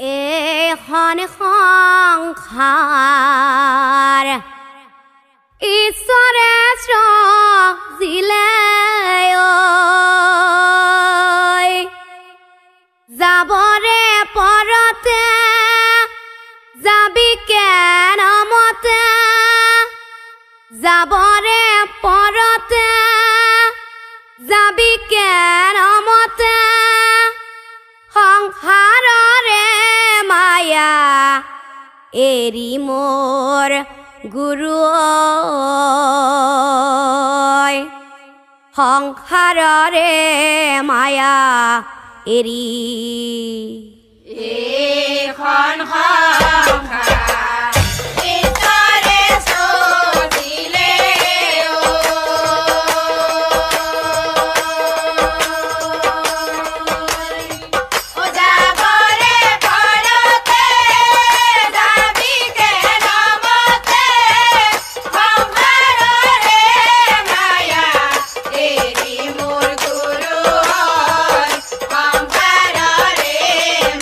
এখন সংসাৰ ঈশ্বৰে সৃজিলে যাবৰে পৰতে যাবি কেনমতে যাবৰে পৰতে যাবি কেনমতে সংসাৰৰে মায়া এৰি মোৰ গুৰু সংসাৰৰে মায়া এৰি এখন সংসাৰ ঈশ্বৰে সৃজিলে যাবৰে পৰতে যাবি কেনমতে সংসাৰৰে মায়া এৰি মোৰ গুৰু সংসাৰৰে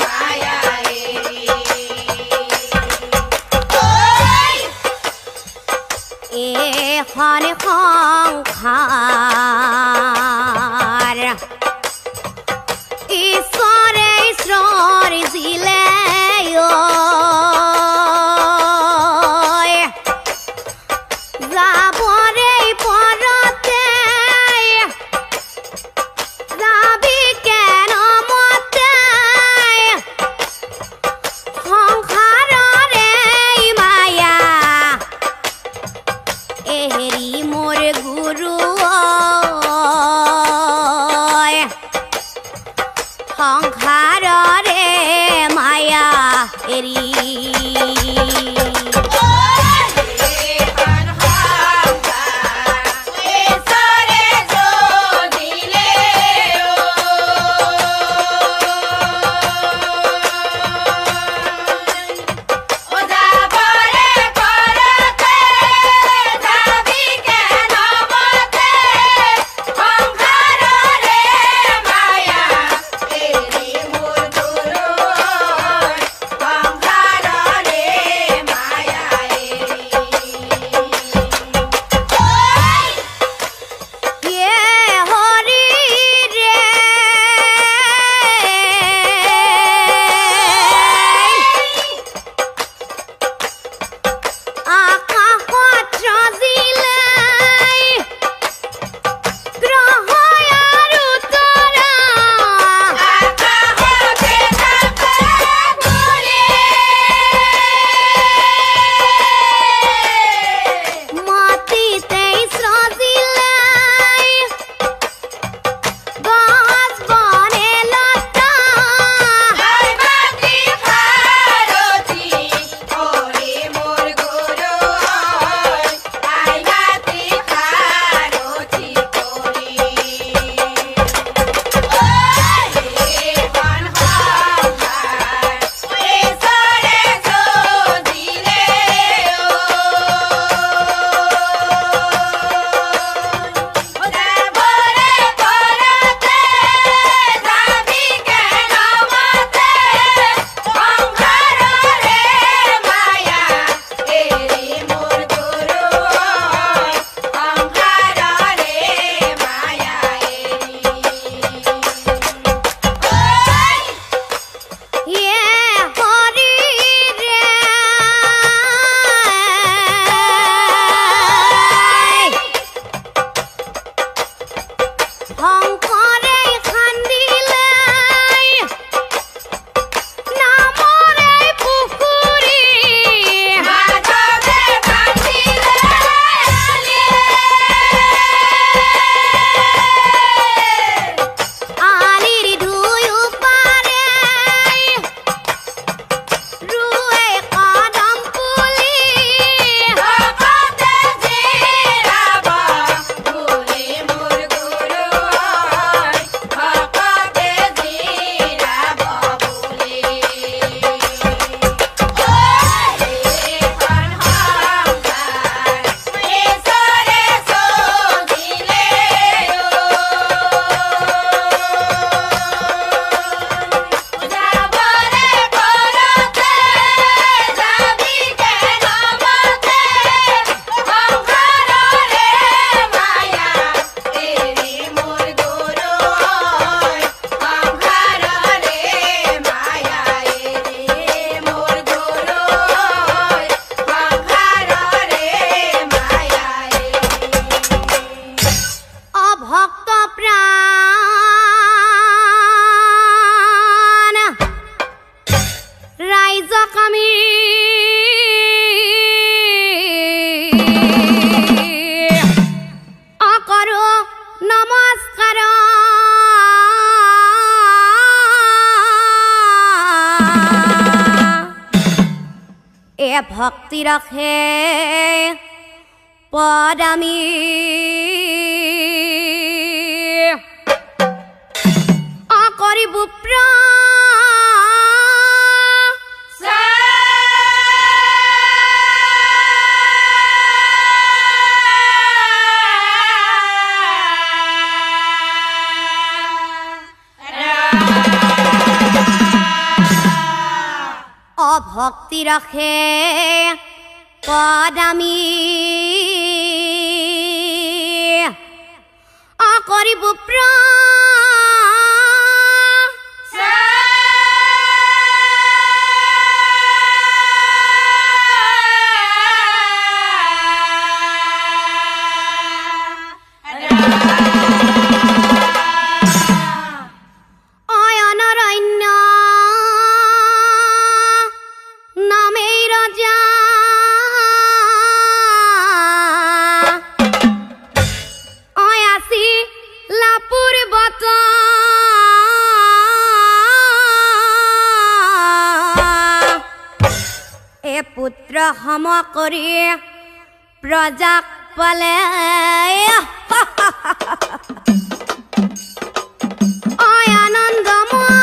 মায়া এৰি এখন সংসাৰ ঈশ্বৰে সৃজিলে যাবৰে পৰতে যাবি কেনমতে সংসাৰৰে মায়া এৰি মোৰ গুৰু এ ভক্তি ৰখে পদামি অকৰিব ভক্তি ৰখে পদামি অকৰিব পুত্ৰ সম কৰি প্ৰজাক পালে আনন্দময়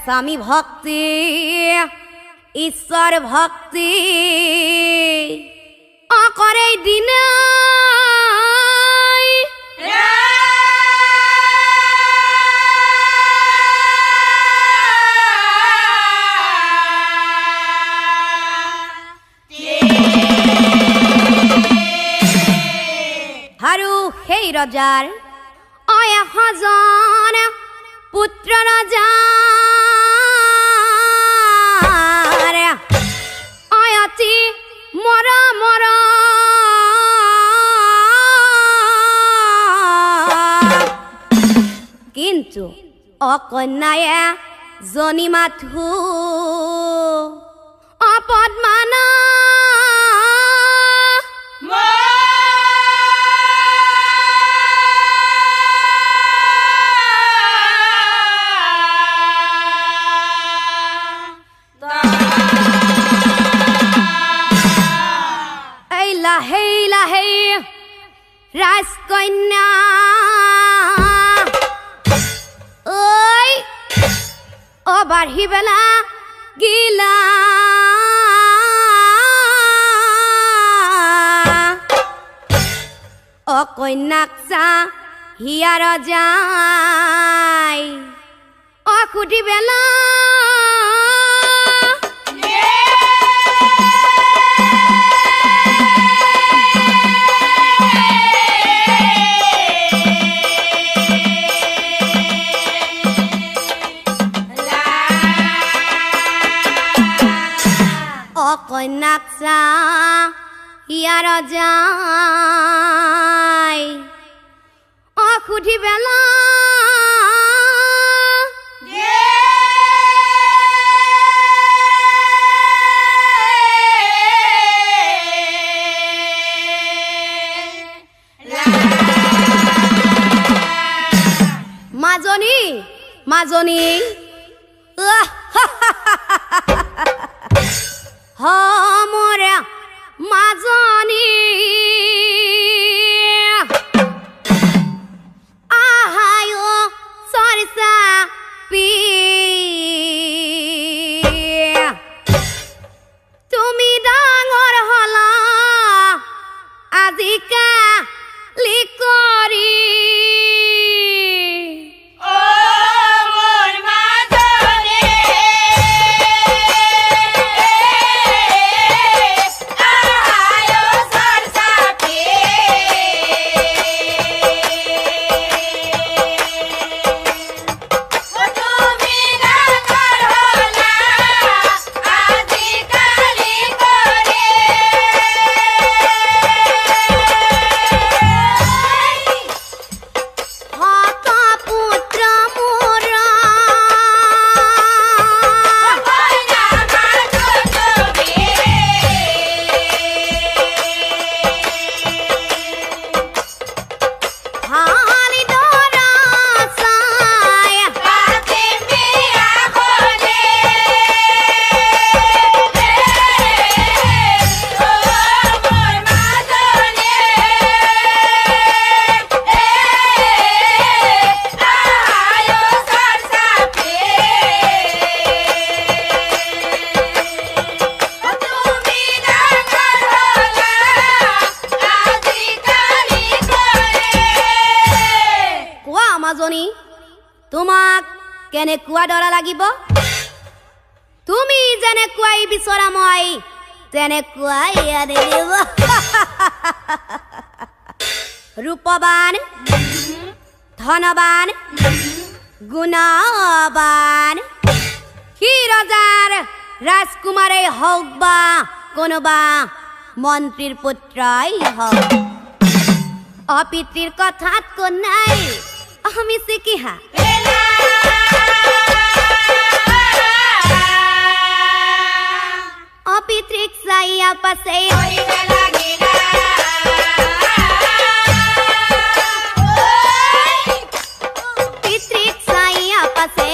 স্বামী ভক্তি ঈশ্বৰ ভক্তি অকৰে দিন আৰু সেই ৰজাৰ এজন পুত্ৰ ৰজা অতি মৰমৰ কিন্তু অকন্যায়ে জনী মাথো অপদ্মানা ৰাজকন্যা ঐ বাঢ়ি বেলা গিলা কন্যাক চা হিয়াৰ যায় সুধি বেলা কন্যাক চা হিয়াৰ যায় সুধি বেলা মাজনী মাজনী মৰা মাজনী আহায় চৰ্চা পি তুমি ডাঙৰ হলা আজিকালি কৰি মহাজনী তোমাক কেনেকুৱা দৰা লাগিব তুমি যেনেকুৱাই বিচৰা মই তেনেকুৱাই আনি দিব ৰূপবান ধনবান গুণবান সি ৰজাৰ ৰাজকুমাৰেই হওক বা কোনোবা মন্ত্ৰীৰ পুত্ৰই হওক অপিতৃৰ কথাত কোন নাই আমি শিকিহা অপিতৃক চাইয়া পাছে পিতৃক চাইয়া পাছে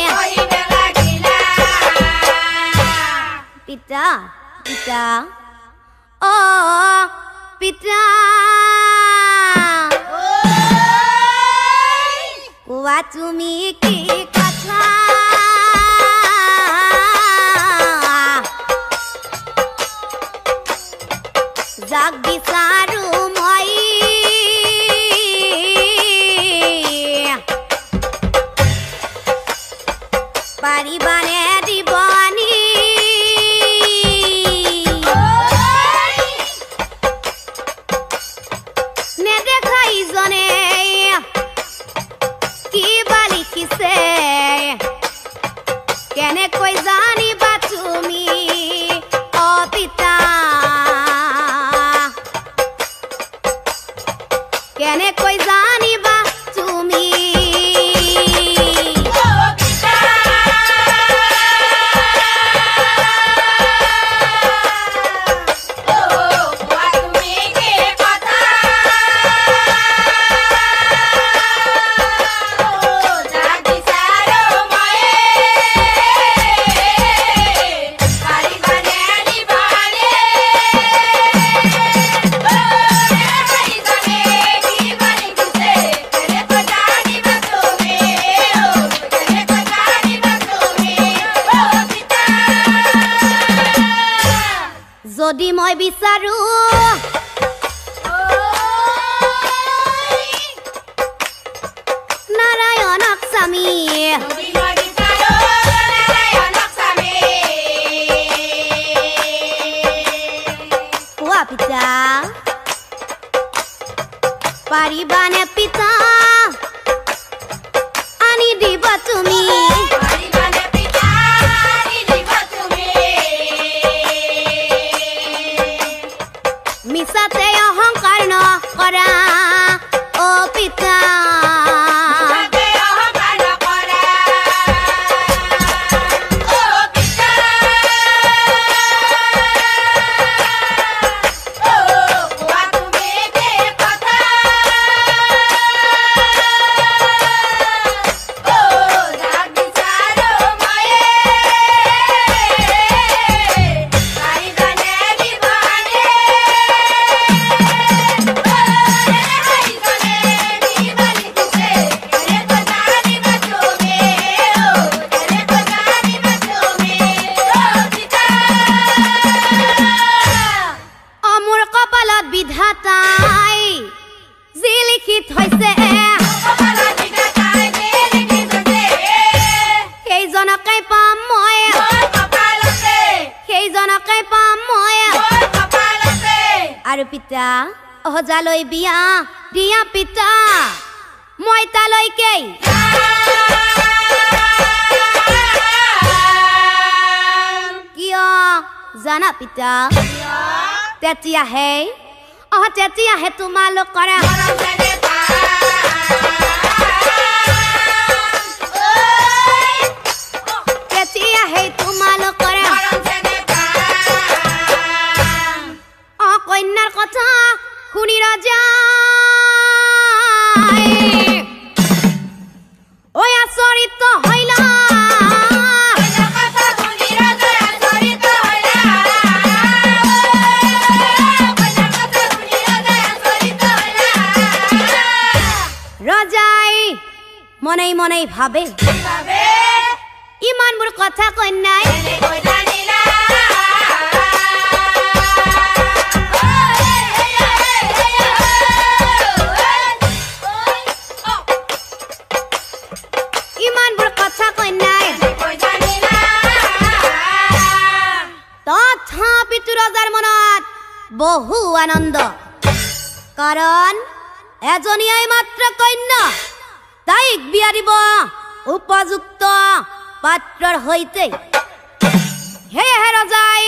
পিতা পিতা অ পিতা কোৱা তুমি কি কথা যাক বিচাৰো মই পাৰিবানে দিবনি নেদেখাই জনে কিবা লিখিছে কেনেকৈ জানিবা তুমি অ পিতা কেনেকৈ জানিবা তুমি যদি মই বিচাৰো নাৰায়ণক স্বামী কোৱা পিতা পাৰিবানে পিতা আনি দিব তুমি মিছাতে অহংকাৰ নকৰা অ পিতা বিধাতাই যি লিখিত হৈছে সেইজনকে পাম মই সেইজনকে পাম মই আৰু পিতা অহজালৈ বিয়া দিয়া পিতা মই তালৈকে কিয় জানা পিতা তেতিয়াহে তেতিয়াহে তোমালোকৰ তেতিয়াহে তোমালোকৰ কন্যাৰ কথা শুনি ৰজা ঐ আচৰিত হইলা মনেই মনেই ভাবে ইমান মোৰ কথা কন্যাই বহু আনন্দ কাৰণ এজনীয়াই মাত্ৰ কন্যা তাইক বিয়া দিব উপযুক্ত পাত্ৰৰ সৈতে সেয়েহে ৰজাই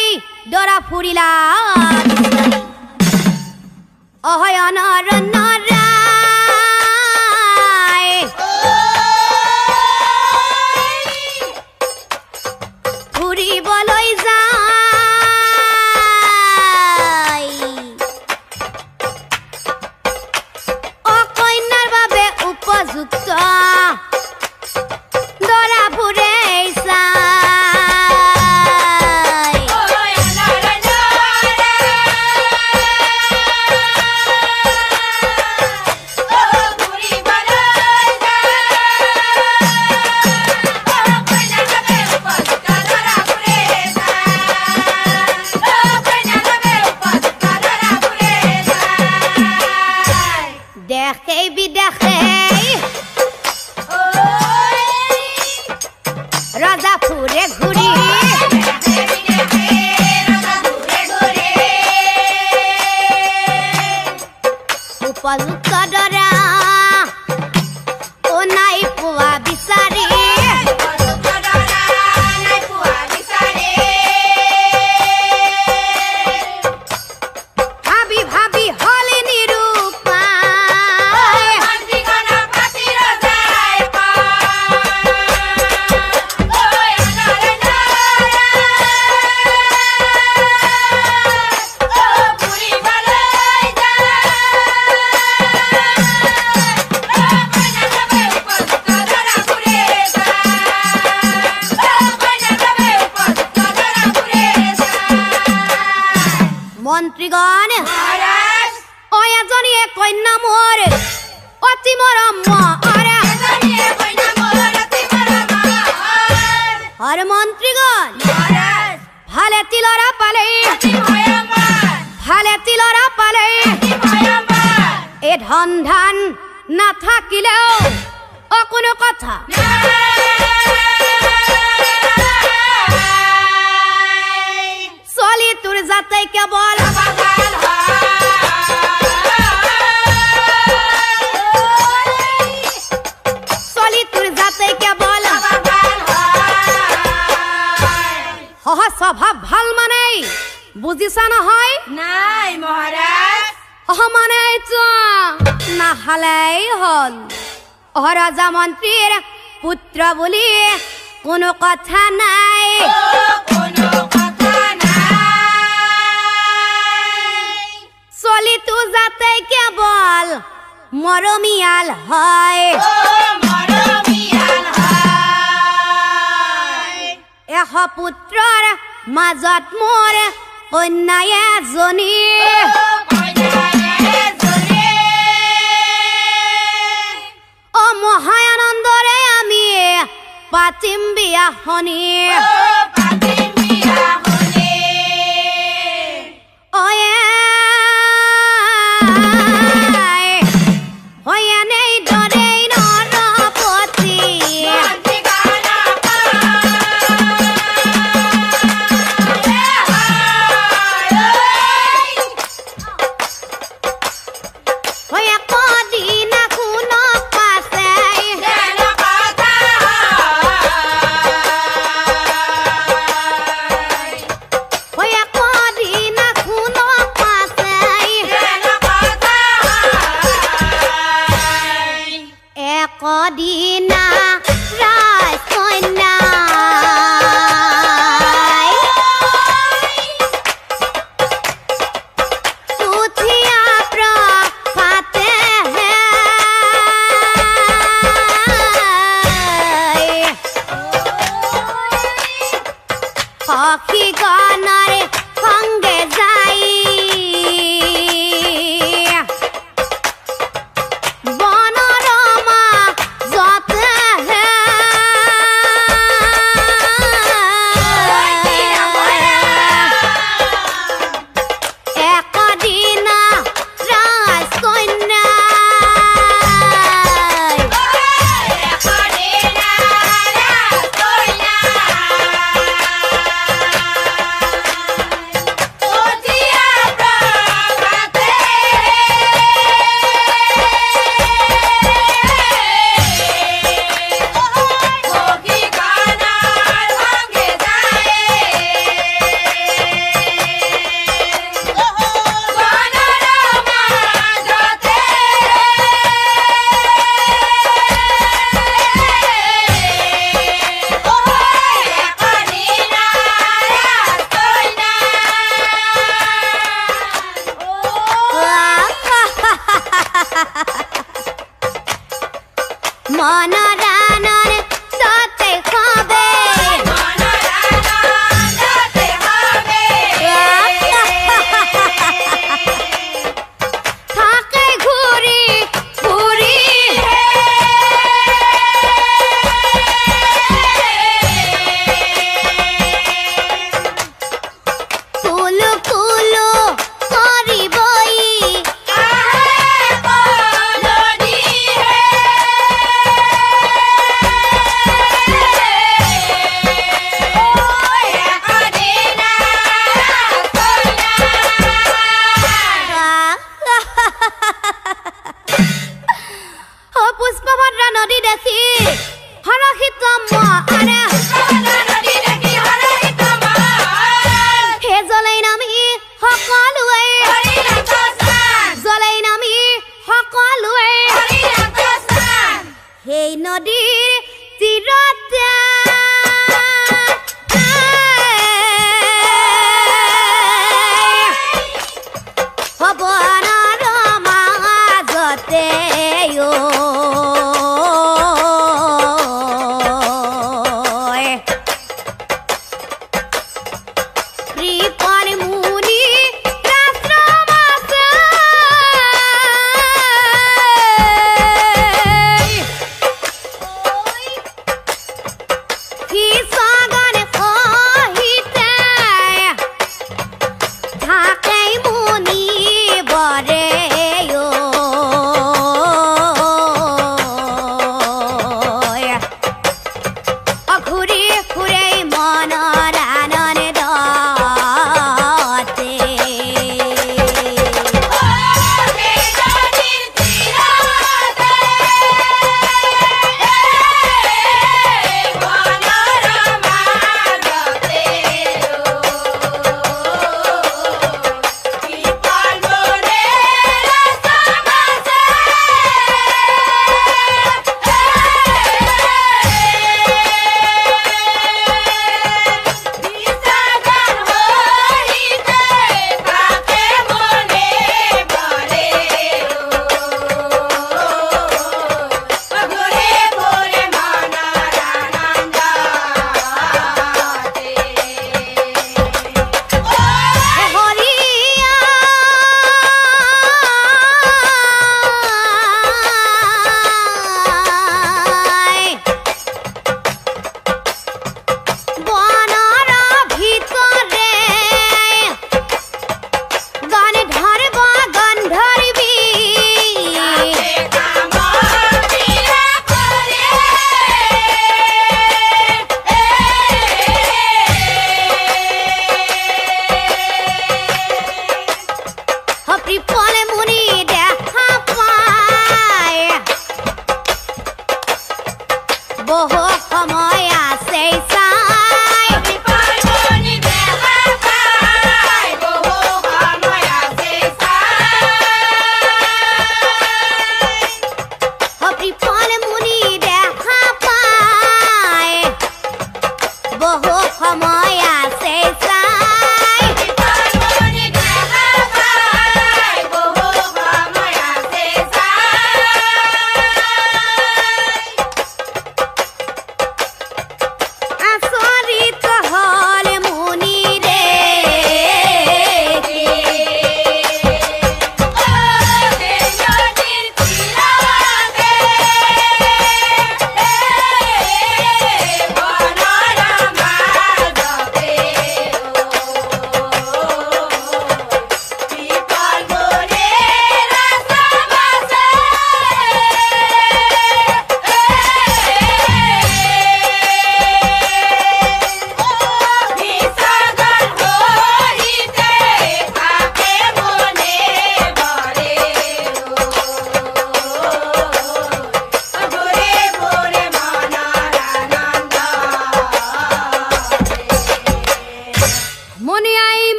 দৰা ফুৰিলা অহয়নৰ নৰাই ফুৰিবলৈ যায় অকন্যাৰ বাবে উপযুক্ত দৰা ফুৰে Raja pure ghuri upalukta dora o nai puwa bisari bhabi bhabi hole nirupa মন্ত্রীগণ মহারাজ ওই এজনীয়ে কন্যা মোর অতি মৰম আর মন্ত্রীগণ মহারাজ ভালে তিলরা পালে ভালে তিলরা পালে এ ধন ধান না থাকিলেও কোনো কথা চলি তোর যাতে কেবল চলি তোর যাতে কেবল স্বভাৱ ভাল মানে বুজিছা নহয় নাই মহারাজ মানে নাহালাই হল রজা মন্ত্রীর পুত্র বলি কোনো কথা নাই চলি তু যাতে কেবল মৰমীয়াল হয় এশ পুত্ৰৰ মাজত মোৰ কন্যা এজনী অ মহানন্দৰে আমি পাতিম বিয়াখনি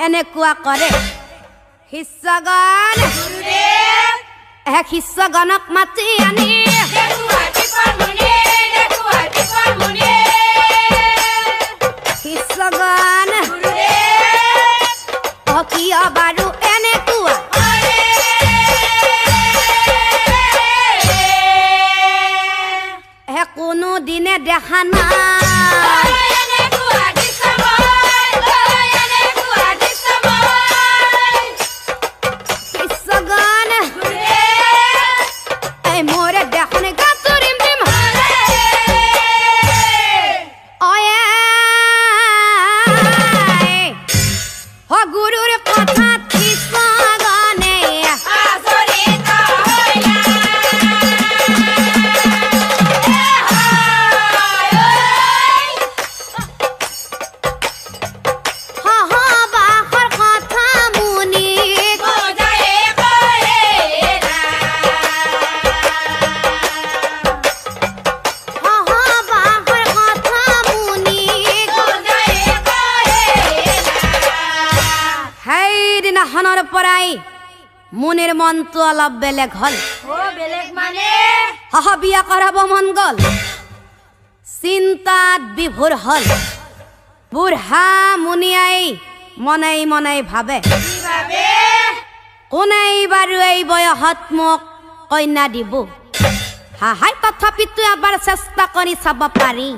এনেকুৱা কৰে শিষ্যগণ শিষ্যগণক মাতি আনি শিষ্যগণ কিয় বাৰু এনেকুৱা দেখা নাই কিছগন এই মোৰে দেখনে গাতুৰিম দিম অয়ে হ গুৰুৰ কথা কিছগনে আজৰিত হইলা হনৰ পৰাই মনেৰ মন তো অলপ বেলেগ হল ও বেলেগ মানে বিয়া কৰাব মন গল চিন্তাত বিভোৰ হল বুঢ়া মুনিয়াই মনাই মনাই ভাবে কোনাই বাৰু এই বয়সত মোক কন্যা দিব হাই তথাপিতো এবাৰ চেষ্টা কৰি চাব পাৰি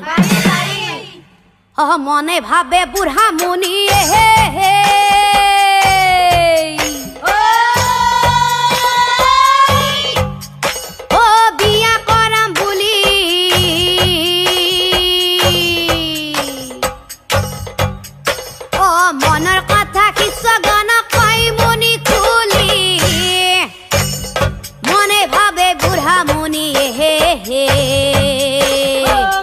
মনে ভাবে বুঢ়া মুনিয়ে মনৰ কথা কিছগন কই মুনি খুলি মনে ভাবে বুঢ়া মুনি হে হে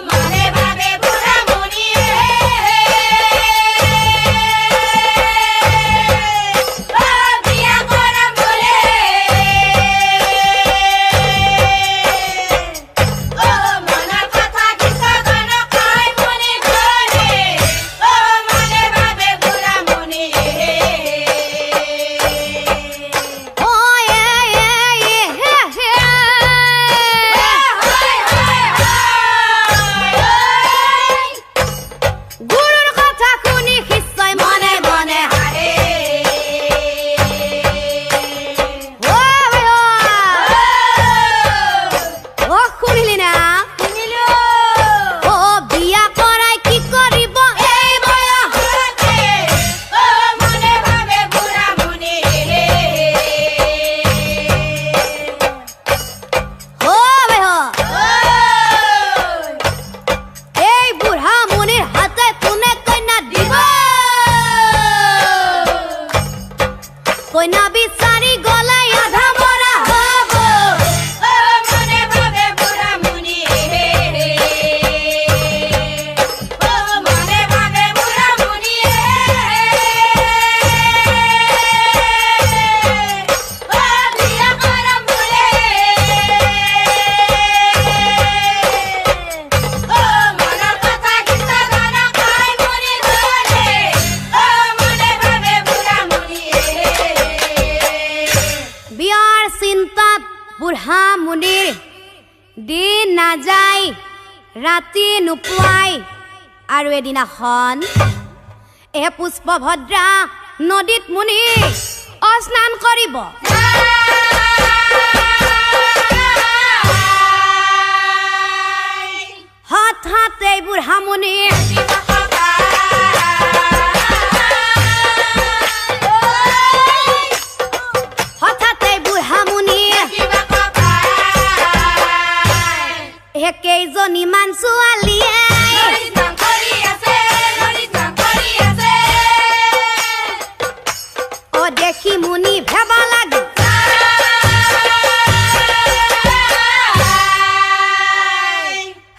মনে ভাবে বুঢ়া মুনি বিয়া করাম বলে ও মনের কথা কিছগন কই মুনি খুলি ও মনে ভাবে বুঢ়া মুনি গুৰুৰ কথা শুনি খিছয় মনে মনে শুনিলি না বিয়া কৰাই কি কৰিব এই বয়সতে ও মনে ভাবে বুঢ়া মুনি এই বুঢ়া মুনিৰ হাতে কোনে কন্যা দিব কন্যা বিচাৰি গলাই আধা মৰা হব ও মনে ভাবে বুঢ়া মুনি ও মনে ভাবে বুঢ়া মুনি ও বিয়া করাম বলে ও মনের কথা কিছগন কই মুনি ধরে ও মনে ভাবে বুঢ়া মুনি বিয়াৰ চিন্তাত বুঢ়া মুনিৰ দিন নাযায় ৰাতি নোপোৱাই আৰু এদিনাখন পুষ্পভদ্ৰা নদীত মুনি স্নান কৰিব হঠাতে বুঢ়া মুনি হঠাতে বুঢ়া মুনি কেইজনীমান ছোৱালীয়ে দেখি মুনি ভেবা লাগে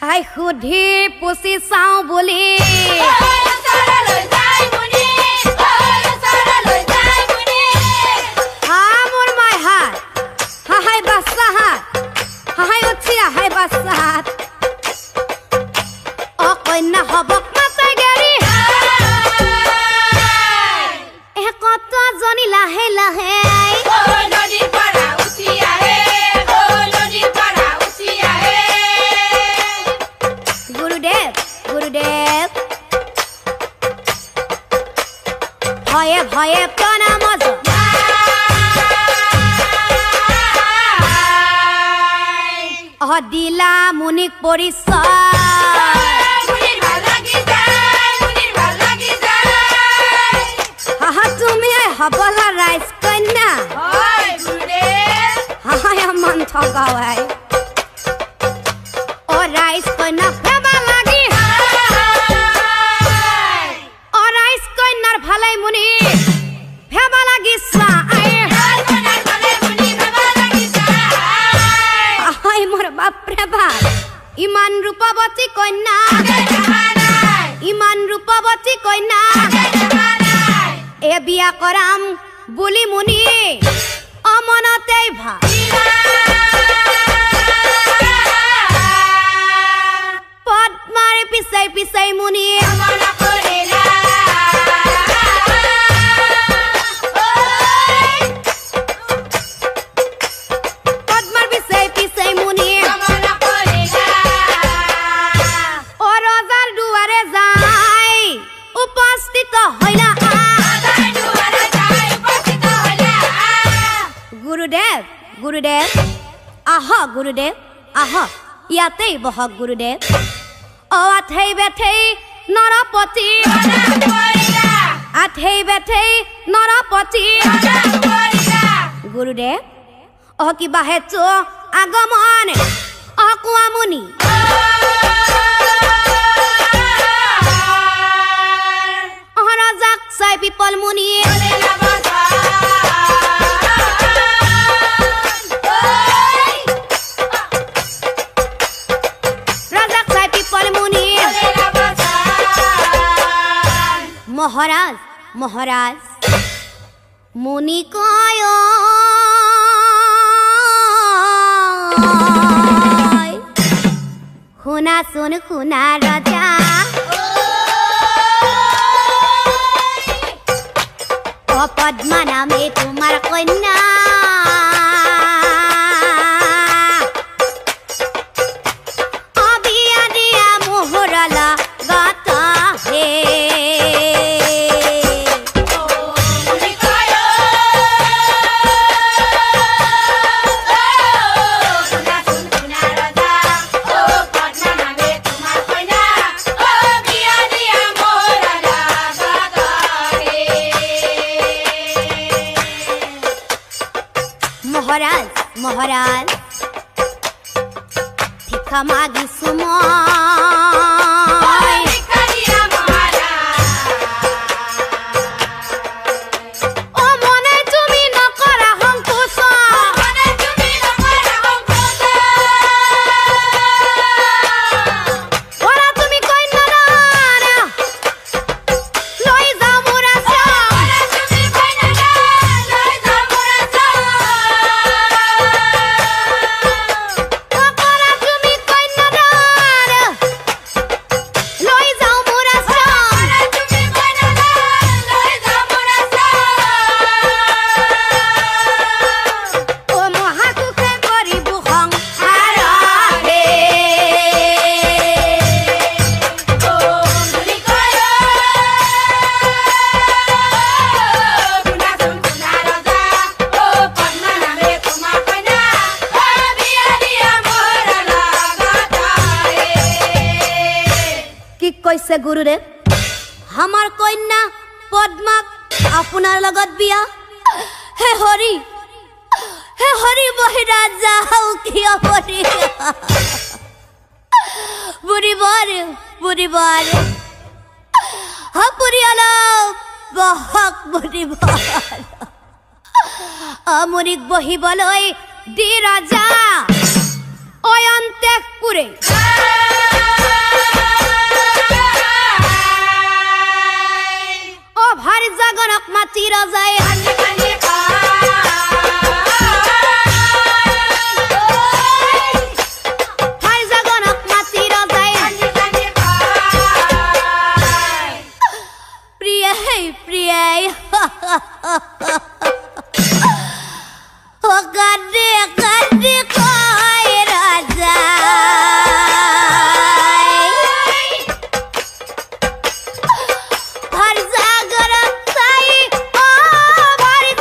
হাই সুধি পুচি চাওঁ বুলি মোৰ মাই হাত হাই বাচ্চা হাত হাই উঠি হাই বাচ্চা হাত কন্যা হবক মাতে গাড়ী কতজনী লাহে লাহে নদীৰ পৰা উঠি আহে নদীৰ পৰা উঠি আহে গুৰুদেৱ গুৰুদেৱ ভয়ে ভয়ে প্ৰণাম দিলা মুনিক পৰিচয় হবলা ৰাইজ কন্যা হয় গুৰুদেৱ হাহাই মন থগাৱাই ও রাইজ কন্যা ভেবা লাগি ও রাইজ কন্যার ভালাই মুনি ভেবা লাগি চাই হাহাই মোর বাপরে বাপ ইমান রূপবতী কন্যা ইমান রূপবতী কন্যা এ বিয়া কৰাম বুলি মুনি অমনতেই ভা পদ্মাৰ পিছাই পিছাই মুনি পদ্মাৰ পিছাই পিছাই মুনি ও ৰজাৰ দুৱাৰে যাই উপস্থিত হইলা গুৰুদেৱ গুৰুদেৱ আহ গুৰুদেৱ আহ ইয়াতেই বহক গুৰুদেৱ ও আঠেই বেঠেই নৰপতি আঠেই বেঠেই নৰপতি গুৰুদেৱ অ কিবা হেচো আগমন অ কুৱামুনি অ ৰজাক চাই পিপল মুনি মহাৰাজ মহাৰাজ মুনি কয় শুনা শুন শুনা ৰজা ও পদ্মা নামে তোমাৰ কন্যা ও বিয়া দিয়া মোহৰালা গাতা হে মহাৰাজ মহাৰাজ ভিক্ষা মাগিছো মই ও মনে তুমি নকৰা সংকোচ ওৰা তুমি কন্যা লৈ যাও মোৰ কৈছে গুৰুদেৱ আমাৰ কন্যা পদ্মাক আপোনাৰ লগত বিয়া হে হৰি মহিৰাজ যাও কিয় হৰি বুঢ়ীবৰ পৰিয়াল বহক বুঢ়ীবৰ আমৰিক বহিবলৈ দি ৰাজা অয়ন্তেপুৰে ভারি জাগরক মাতি রাজায় ভারি জাগরক মাতি রাজায় প্রিয় প্রিয় ও কাঁদে কাঁদে কয় রাজা ভারি জাগরক চাই ও ভারি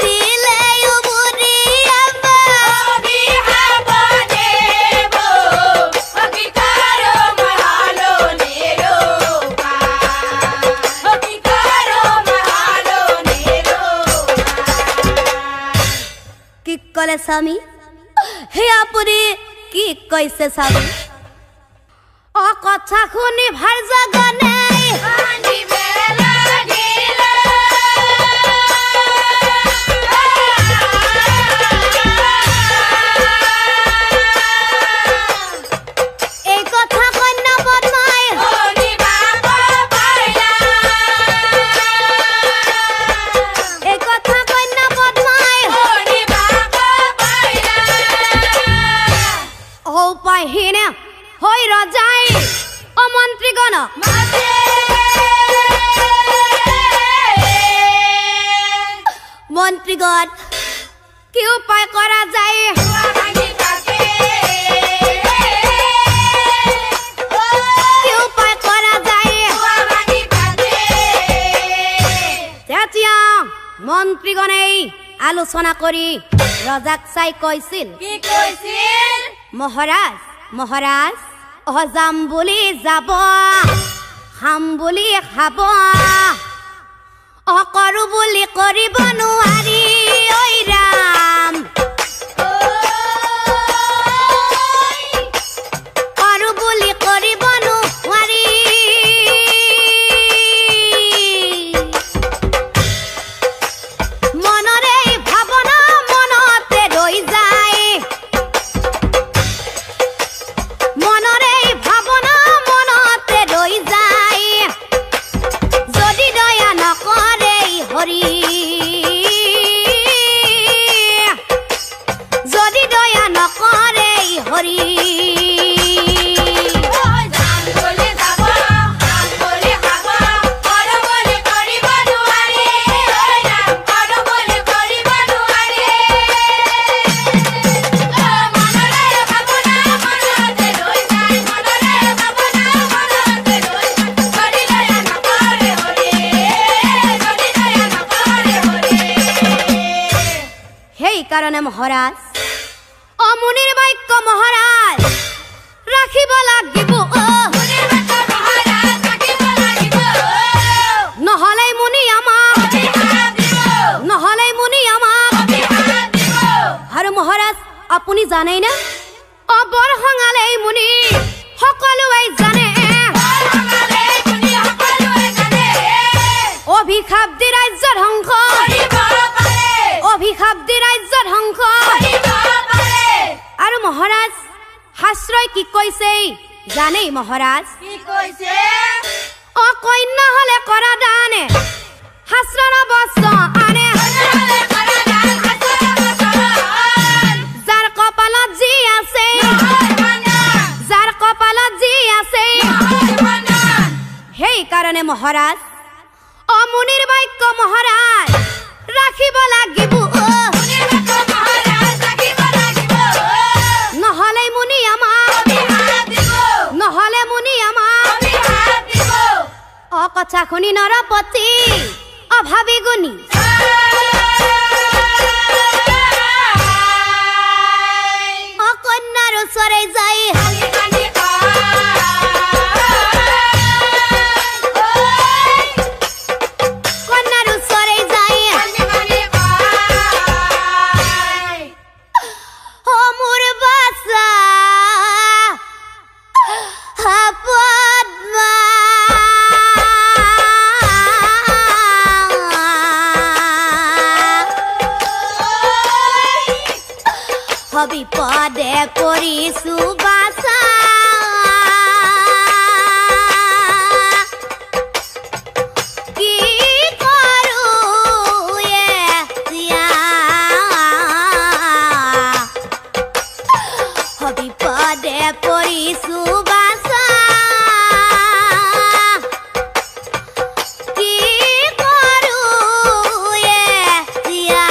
দিলে উমরি আমার বিহাবো দেব কি করো মহালো নিরূপা কি করো মহালো নিরূপা কি কলে স্বামী হে আপুনি কি কৈছে স্বামী অ কথা শুনি ভাল জাগা নাই পানি বেলা গিল এই কথা কন্যা বদমাই হরি বাবা পাইলা এই কথা কন্যা বদমাই হরি বাবা পাইলা ও পাহিনে হৈ ৰজাই অ মন্ত্ৰীগণ মাতে মন্ত্ৰীগণ কি উপায় কৰা যায় ভাঙি কাকে কি উপায় কৰা যায় ভাঙি কাকে তেতিয়া মন্ত্ৰীগণেই আলোচনা কৰি ৰজাক চাই কৈছিল কি কৈছিল মহাৰাজ মহাৰাজ যাম বুলি যাব খাম বুলি খাব কৰো বুলি কৰিব নোৱাৰি ঐ ৰাম কৰো বুলি কৰিব নোৱাৰি মনৰে ভাৱনা মনতে ৰৈ যায় মনৰে ভাৱনা মনতে ৰৈ যায় যদি দয়া নকৰে হৰি যদি দয়া নকৰে হৰি যাম বুলি যাব খাম বুলি খাব কৰো বুলি কৰিব নোৱাৰি কৰো বুলি কৰিব নোৱাৰি মনৰে ভাৱনা মনতে ৰৈ যায় মনৰে ভাৱনা মনতে ৰৈ যায় যদি দয়া নকৰে হৰি যদি দয়া নকৰে হৰি সেইকাৰণে মহাৰাজ অমুনিৰ বাক্য মহাৰাজ ৰাখিব লাগিব নহলে মুনি আমাক আৰু মহাৰাজ আপুনি জানেই না বৰ খঙালে মুনি সকলোৱে জানে অভিশাপ দি ৰাজ্য ধ্বংস অভিশাপ দি ৰাজ্য ধ্বংস আৰু মহাৰাজ শাস্ত্ৰই কি কৈছে জানেই মহাৰাজ কি কৈছে কন্যা হলে কৰা দানে শাস্ত্ৰৰ বস্ত্ৰ আনে যাৰ কপালত যি আছে যাৰ কপালত যি আছে সেইকাৰণে মহাৰাজ অমুনিৰ বাক্য মহাৰাজ ৰাখিব লাগিব নহলে মুনি আমাক নহলে মুনি আমাক কথা শুনি নৰপতি অভাৱী গুণী কন্যাৰ ওচৰে যায় কন্যাৰ ওচৰে যায় মোৰ বাছা পদ্মা বিপদে পৰিছো বাছা কি কৰো এতিয়া বিপদে পৰিছো বাছা কি কৰো এতিয়া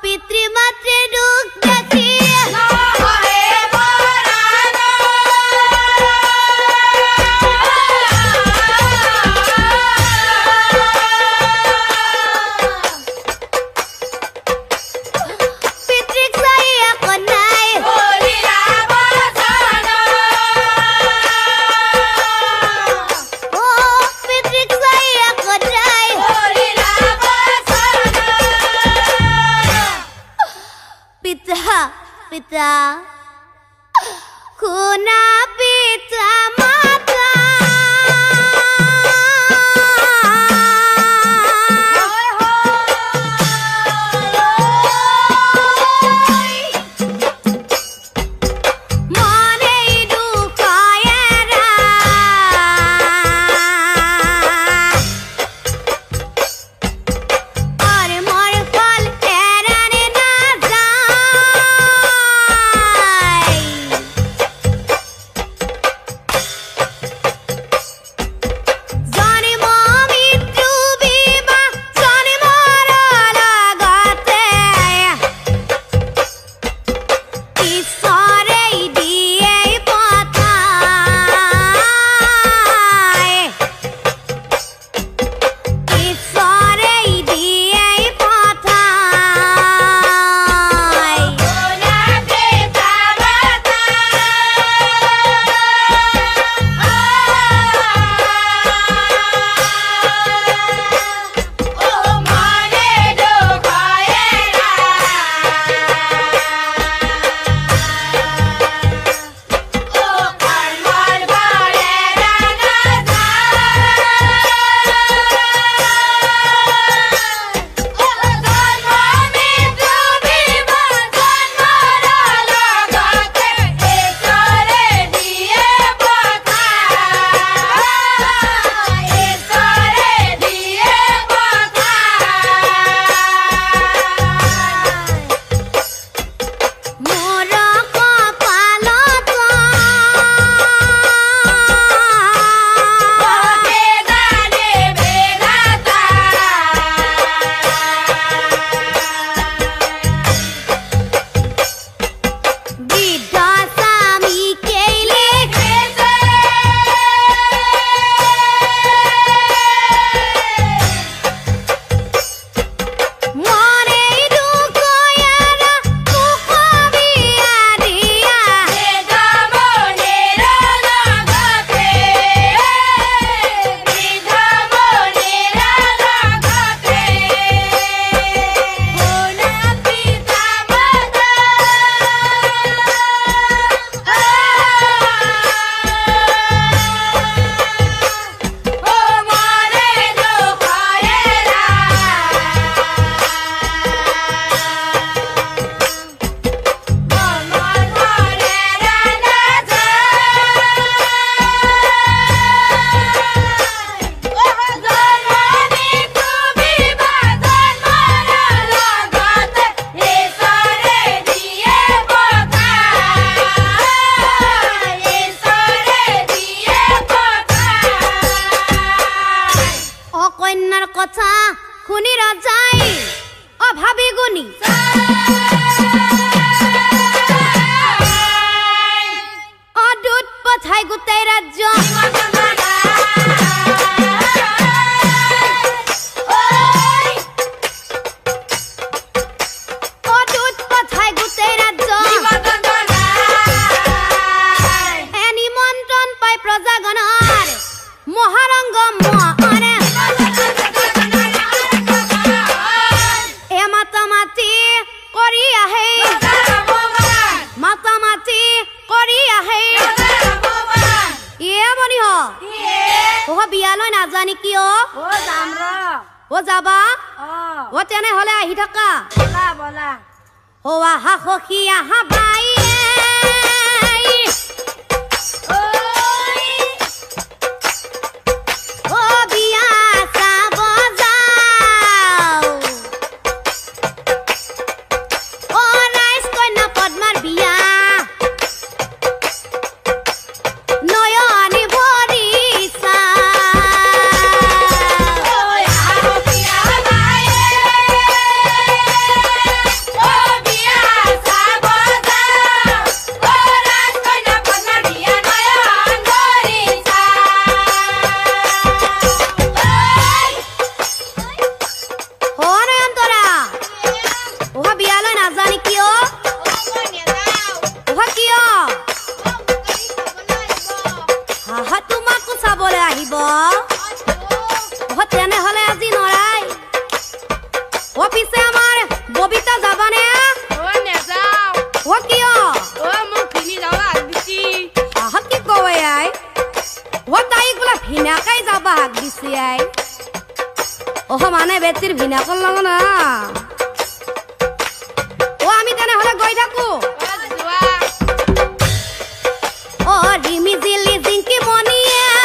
পিতৃমাতৃ দুখ দেখি पिता खुना पिता माता मने दुखायरा और मोर फल एराने ना কথা শুনি রাজাই অভাবী গুণী অদূত পঠাই গোটেই ৰাজ্য অদূত পঠাই গোটেই ৰাজ্য নিমন্ত্ৰণ পাই প্ৰজাগণৰ মহাৰংগ বিয়ালৈ নাজানি কিয় ও যাম ৰ ও যাবা ও তেনে হলে আহি থাকা বলা বলা ও আহা সখী আহা বাই ও বিয়া চাব যাও ও ৰাইজ কন্যা পদ্মাৰ বিয়া ও নাজানি কিয় কিয় হা তোমাকো চাবলৈ আহিব তেনেহলে আজি নৰাই পিছে আমাৰ ববিতা যাবানে কিয় কি কয় আই তাইক বোলে ভিনাকাই যাবা হাক দিছি আই মানে বেটিৰ ভিনাকৰ লগ না আমি তেনেহলে গৈ থাকো ৰিমি জিলি জিংকি মনিয়া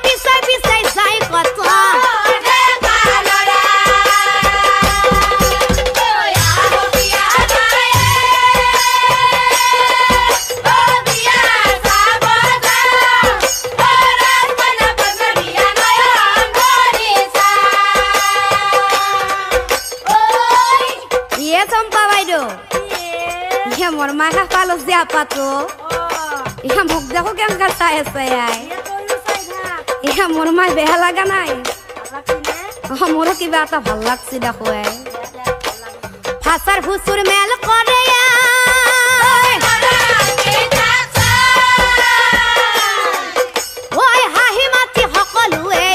পিছাই পিছাই যাই কত मोर माखा पालस दिया पातो इहा मुख देखो केनका चाय আছে আই ইহা মোর মাই বেহা লাগা নাই মোর কিবা এটা ভাল লাগছে দেখো আই ফাসার ফুসুর মেল করে ওই হাহি মাতি সকলোৱে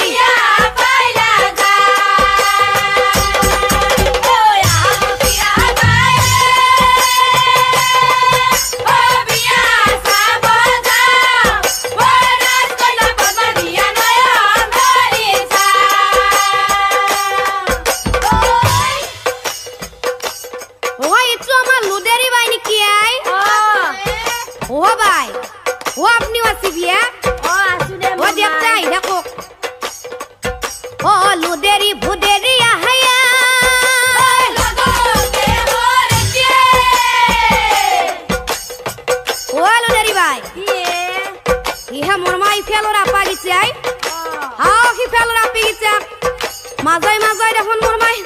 মাজে মাজে দেখোন মোৰ মাই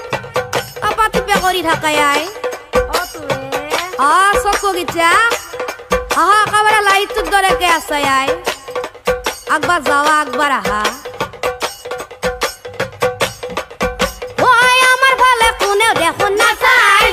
আপাতি পে কৰি থাকে আই চকু গিছা একেবাৰে লাইটটোৰ দৰেকে আছে আই আকবাৰ যাৱা আকবাৰ আহা আমাৰ ফালে কোনেও দেখোন নাচাই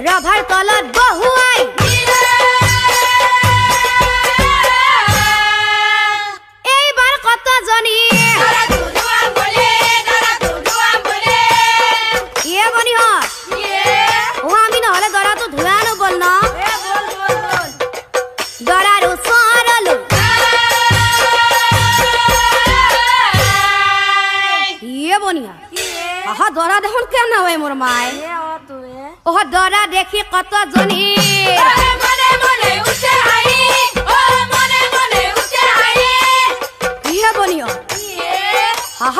ৰভাৰ তলত বহুৱাই এইবাৰ কতজনী আমি নহলে দৰাটো ধুৱা নগল ন দৰাৰ ওচৰলো বনিয়া দৰা দেখোন কেনে হয় মোৰ মায়ে দৰা দেখি কতজনী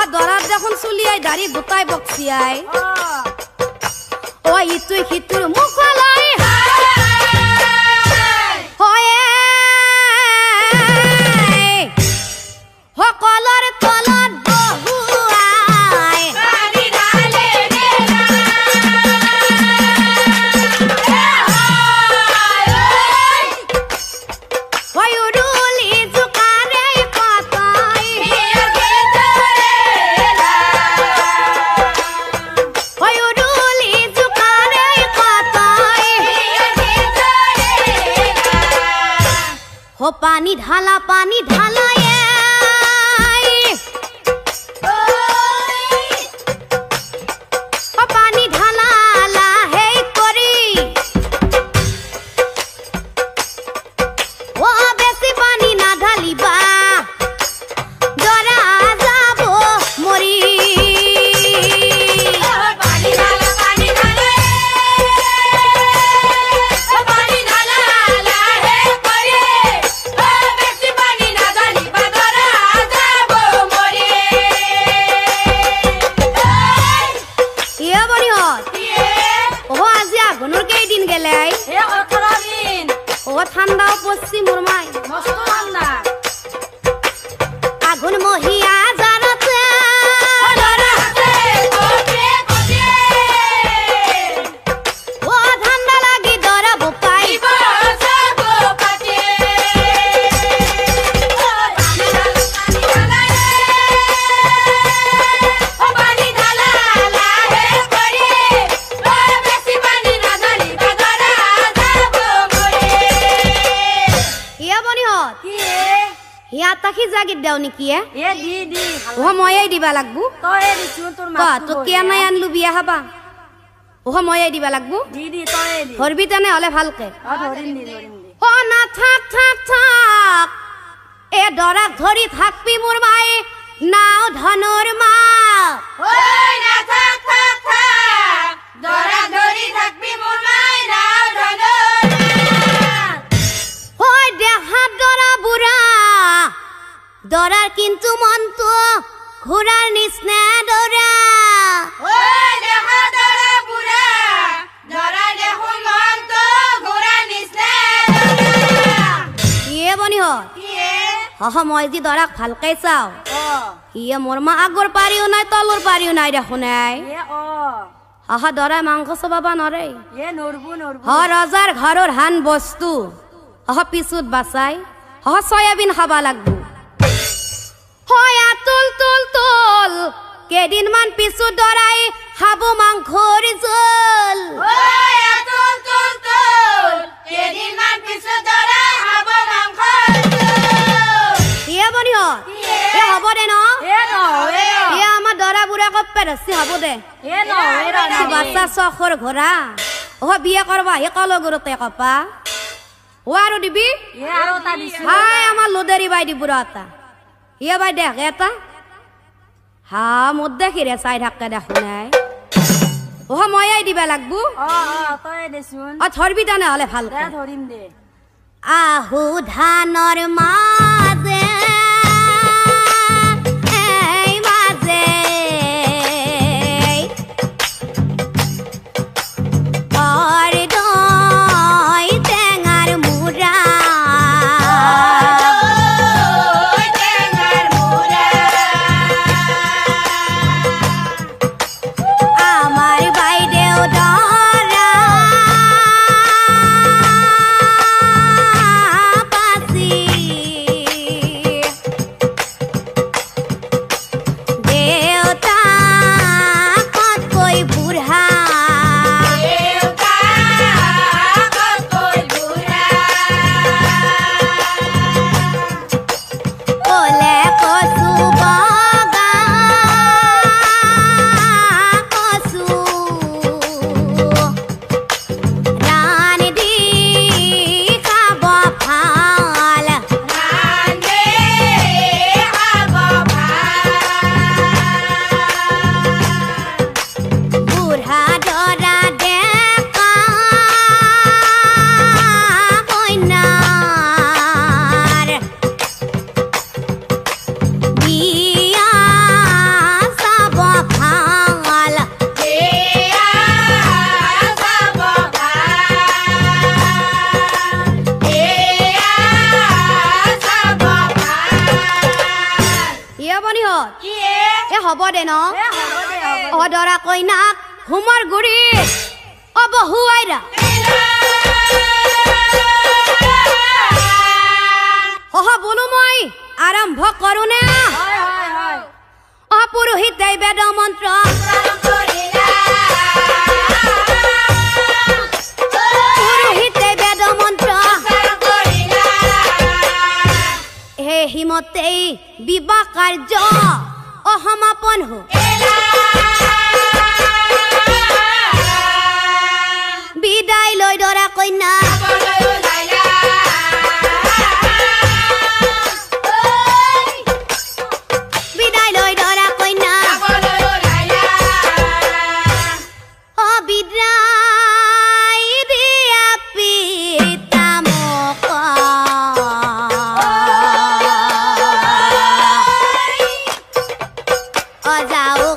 দৰাত দেখোন চুলিয়াই দাড়ি গোটাই বক্সিয়াই ইটোই সিটোৰ মুখলৈ সকলৰ তলত বহুৱাই পানী ঢালা পানী ঢালা লাহে কৰি বেছি পানী নাঢালিবা দৰা যাব মৰি ও ঠান্ডাও পড়ছি মোর মাই মস্ত ঠান্ডা আগুন মহিয়া জানাতে দরা হাতে কোটে কোটে ও ঠান্ডা লাগি দরা বোপাই বসা গো পাটে ও পানি ঢালা লাহে করে ও বেশি পানি না ঢালি বাগরা যাব মরে ইয়া বনি হত কি ইয়া তাকি জাগি দেও নেকি এ দি ও ময়াই দিবা লাগবো তই দিছু তোর ক মা তো কিয়া নাই আনলু বিয়া হবা ও ময়াই দিবা লাগবো দি তই দি ধরবি তেনে হলে ভালকে ধরিম দি ও না থাক থাক থাক এ দরাক ধরি থাকবি মোর মাই নাও ধনর মা ওই না থাক থাক থাক দরা ধরি থাকবি মোর মাই নাও ধনর ওই দেহা দরা বুড়া দরার কিন্তু মন তো ঘোড়ার নিসনা দরা ওই দেখা দরা বুড়া দরা দেখুন মন তো ঘোড়া নিসনা দরা ইয়ে বনি হ কি হহ মই যদি দরাক ভালকে চাও ও ইয়ে মোর মা আগর পারিও নাই তলর পারিও নাই দেখো নাই ও হহ দরা মাংস চবাবা নরে নরবু হ ৰজাৰ ঘৰৰ হান বস্তু হহ পিছুত বাচাই হহ চয়াবিন খাবা লাগবো হয় তুল তুল তুল কেইদিনমান পিছুত দৰাই খাব মাংসৰ জোল ওই তুল তুল তুল কেদিন মান পিছত দৰা হাব মাংস ইয়ে বনি এ হ'ব দে ন এ এ আমাৰ দৰা বুঢ়া কপে ৰচি হ'ব দে বাচ্চা চখৰ ঘোৰা অহ বিয়া কৰবা হে কল গুৰুতে কপা ও আৰু দিবি আৰু তা দিছো হাই আমাৰ লোদেৰি বাই দি বুঢ়া এটা ইয়ে বাই দেখ এটা হা মোত দেখিৰে চাই থাকে দেখো নাই অহ ময়াই দিবা লাগবো তই দেচোন অ ধৰবি তেনে হলে ভাল ধৰিম দে আহু ধানৰ মাজে এই মাজে অৰদৈ টেঙাৰ মুৰা টেঙাৰ মুৰা আমাৰ বাইদেউ দৰা পাচি দেউতাকতকৈ বুঢ়া দেউতাকতকৈ বুঢ়া ক'লে কচু বগা কচু ৰান্ধি খাব ভাল ৰান্ধে খাব ভাল বুঢ়া দৰা ডেকা কইনাৰ বিয়া চাব ভাল এয়া চাব ভাল এয়া চাব ভাল ইয়ে বনিহঁত কি এ হ'ব দে ন হ'ব দে হ'ব অ দৰা কইনাক হোমৰ গুৰিত অবহুৱাইৰা অহ বোলো মই আৰম্ভ কৰো নে হয় অ পুৰোহিতে বেদ মন্ত্ৰ পুৰোহিতে বেদ মন্ত্ৰ হে হিমতেই বিবাহ কাৰ্য অসমাপন হো বিদায় লৈ দৰা কন্যা বিদায় লৈ দৰা কন্যা অ বিদায় দিয়া পিতা মোক অ যাও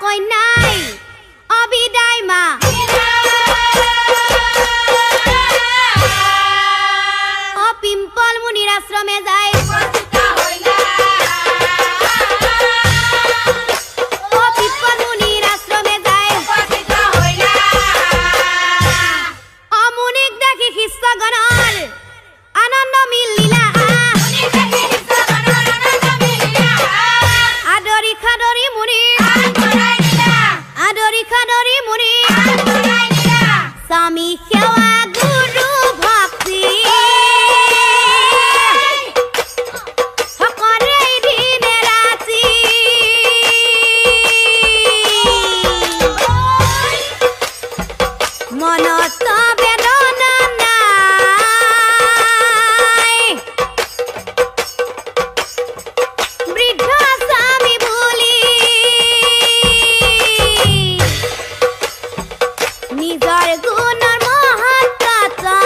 কন্যাই অবিদায় মা অ পিম্পল মুনিৰ আশ্ৰমে যায় অ পিম্পল মুনিৰ আশ্ৰমে যায় অ মুনিক দেখি শিষ্যগণৰ আনন্দ মিলিলা আদৰি খাদৰি মুনি আদৰি খাদৰি মুনি স্বামী সেৱা গুৰু ভক্তি সকলোৰে দিনে ৰাতি মনত বেদনা নাই বৃদ্ধ স্বামী বুলি নিজৰ গুণৰ মহত্বতা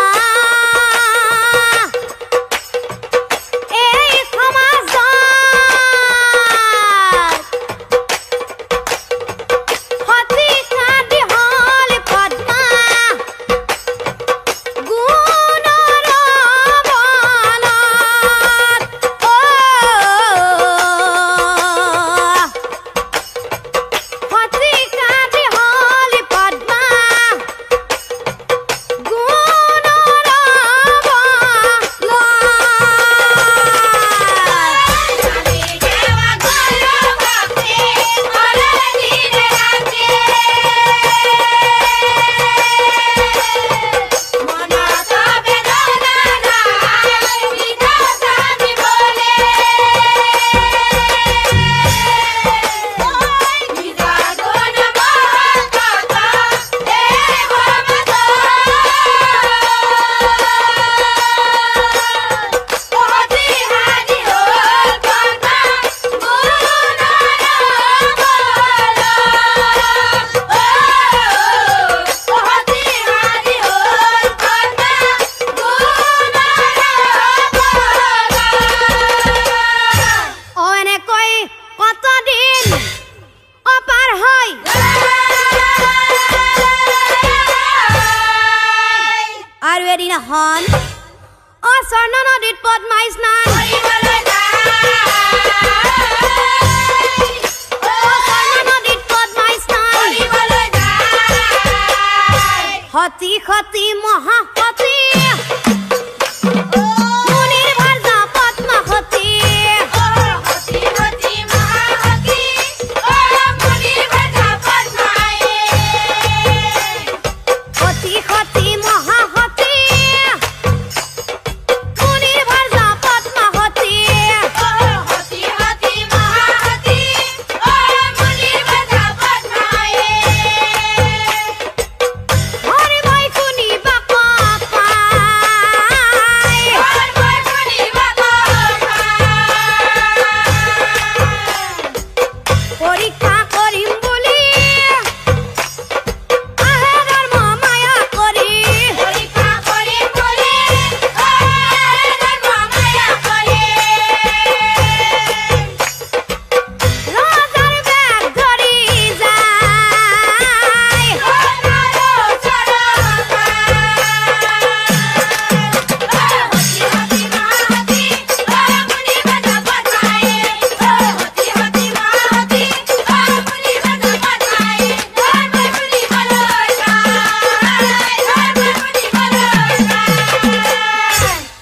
এই সমাজত সতী কান্দি হল পদ্মা গুণৰ বলত সতী কান্দি হল পদ্মা গুণৰ এনেকৈ কতদিন অপাৰ হয় আৰু এদিনাখন স্বৰ্ণ নদীত পদ্মাই স্নান স্বৰ্ণ নদীত পদ্মাই স্নান সতী সতী মহাসতী মুনিৰ ভাৰ্যা পদ্মা সতী সতী সতী মহাসতী মুনিৰ ভাৰ্যা পদ্মা সতী হৰি মই শুনিবা পাই পৰীক্ষা কৰিম বুলি আহে ধৰ্ম মায়া কৰি ৰজাৰ বেগ ধৰি যায়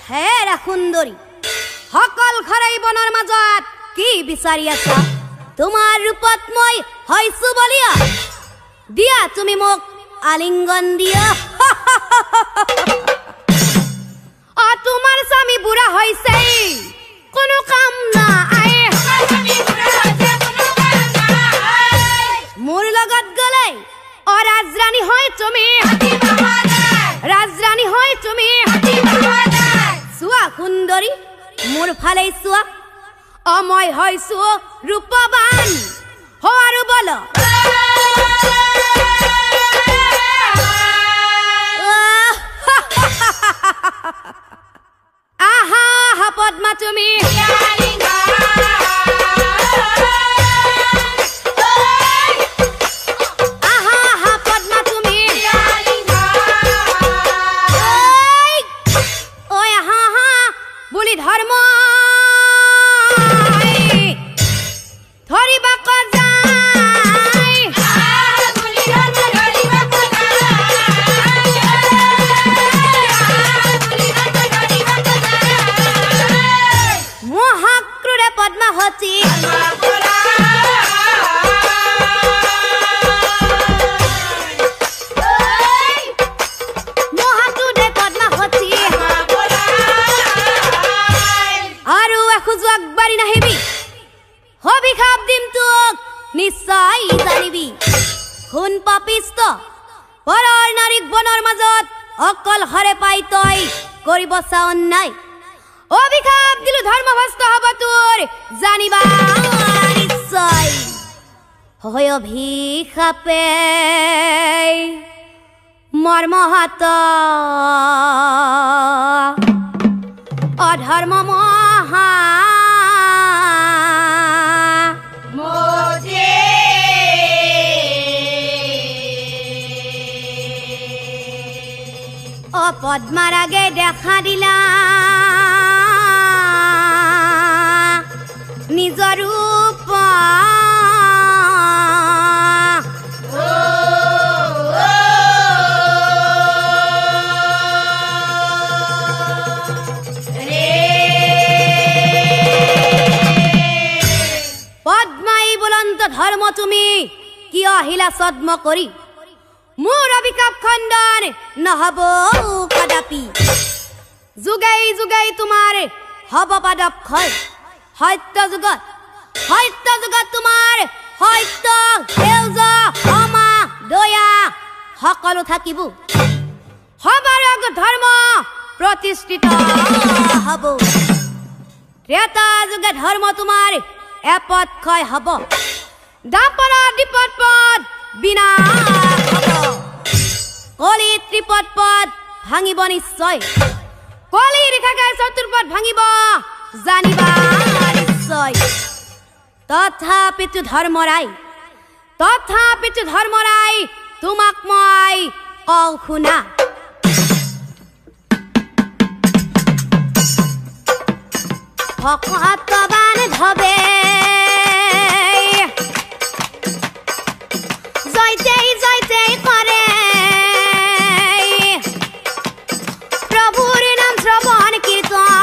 হেৰা সুন্দৰী সকল খৰাই বনৰ মাজত কি বিচাৰি আছা তোমাৰ ৰূপত মই হৈছো বলিয়া দিয়া তুমি মোক আলিংগন দিয়া তোমাৰ স্বামী বুঢ়া হৈছে কোনো কাম নাই মোৰ লগত গলে ৰাজৰাণী হয় তুমি ৰাজৰাণী হয় তুমি চোৱা সুন্দৰী মোৰ ফালে চোৱা মই হৈছো ৰূপৱান আৰু বল আহা পদ্মা তুমি খুন পাপিষ্ট পৰৰ নাৰীক বনৰ মাজত অকল হৰে পাই তই কৰিব চা অন্যায় অভিশাপ দিলো ধৰ্মভ্ৰষ্ট হ'ব তোৰ জানিবা নিশ্চয় হয় অভিশাপে মৰ্মহাত অধৰ্ম মহা পদ্মাৰ আগে দেখা দিলা নিজৰ ৰূপ পদ্মাই বুলন্ত ধৰ্ম তুমি কিয় আহিলা ছদ্ম কৰি মোৰ অভিশাপ খণ্ডন নহব কদাপি যুগাই যুগাই তোমাৰ হব পাদক্ষয় সত্য যুগত তোমাৰ সত্য সেউজ ক্ষমা দয়া সকলো থাকিব সবাৰ ধৰ্ম প্ৰতিষ্ঠিত হব ত্ৰেতা যুগে ধৰ্ম তোমাৰ এপদ ক্ষয় হব দাপৰ দ্বিপদ পদ বিনাশ কলি ত্ৰিপদ পদ ভাঙিব নিশ্চয় কলি ৰেখাকায় চতুৰ্পদ ভাঙিব জানিবা নিশ্চয় তথাপিতো ধৰ্মৰাই তোমাক মই কওঁ শুনা ভকতবান ধবে জয়তেই কৰে প্ৰভুৰ নাম শ্ৰৱণ কীৰ্তন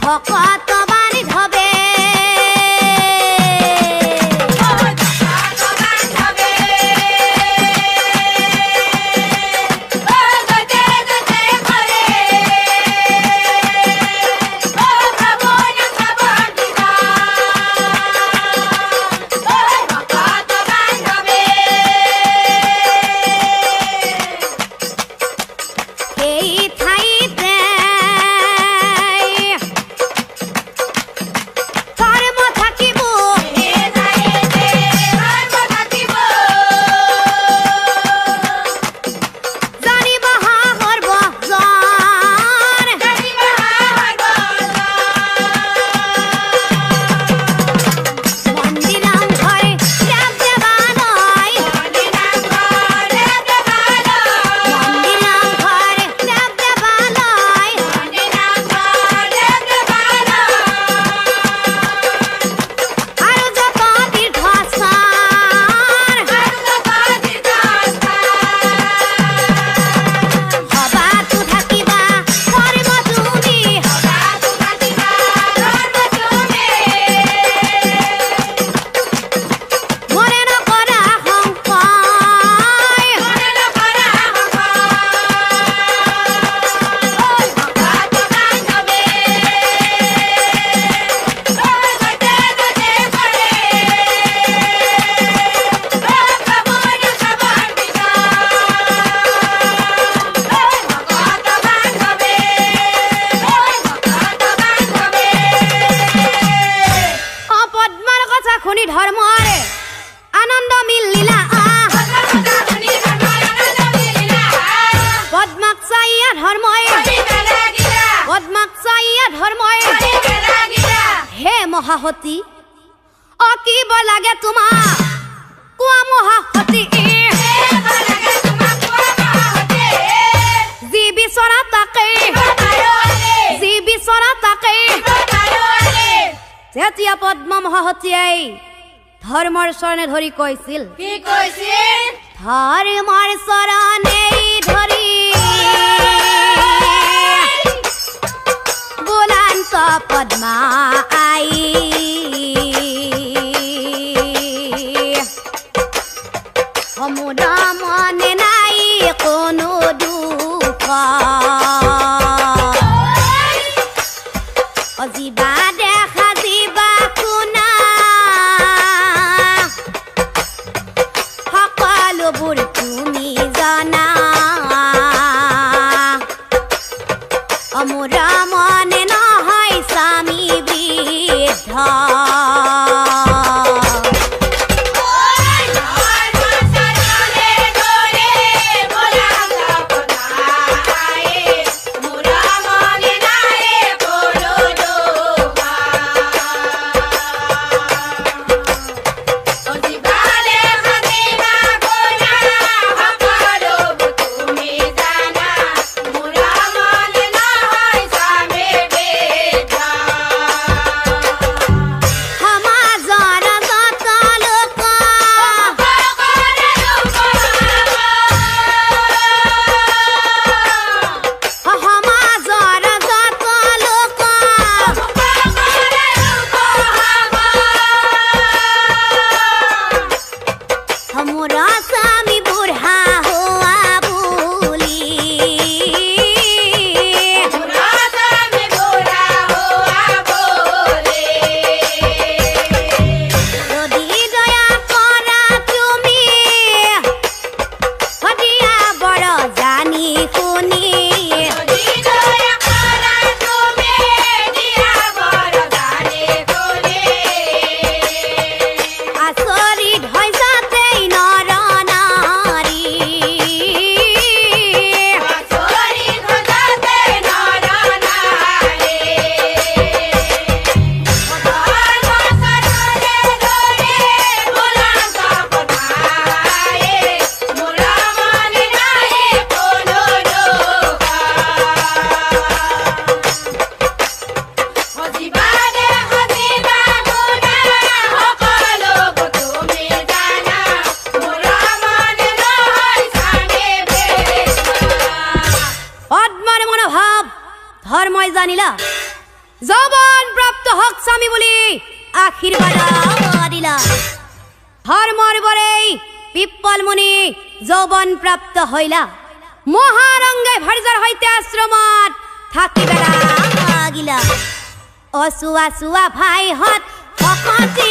ভকতবান ধবে মহাহতি অকিব লাগে তোমাক কোৱা মহাহতি যি বিচৰা তাকে যেতিয়া পদ্ম মহাহতীয়ে ধৰ্মৰ চৰণে ধৰি কৈছিল ধৰ্মৰ চৰণে ধৰি বুলন্ত পদ্মা আই সমুদ্ৰ মনে নাই কোনো দুখ অজিবা দেখা জিবা শুনা যৌবন প্ৰাপ্ত হক স্বামী বলি আশীৰ্বাদ দিলা ধৰ্মৰ বৰেই পিপ্পল মুনি যৌবন প্ৰাপ্ত হইলা মহাৰংগে ভাৰ্যাৰ সৈতে আশ্ৰমত থাকিবেলা গিলা অচুৱা চুৱা ভাইহঁত ভকতি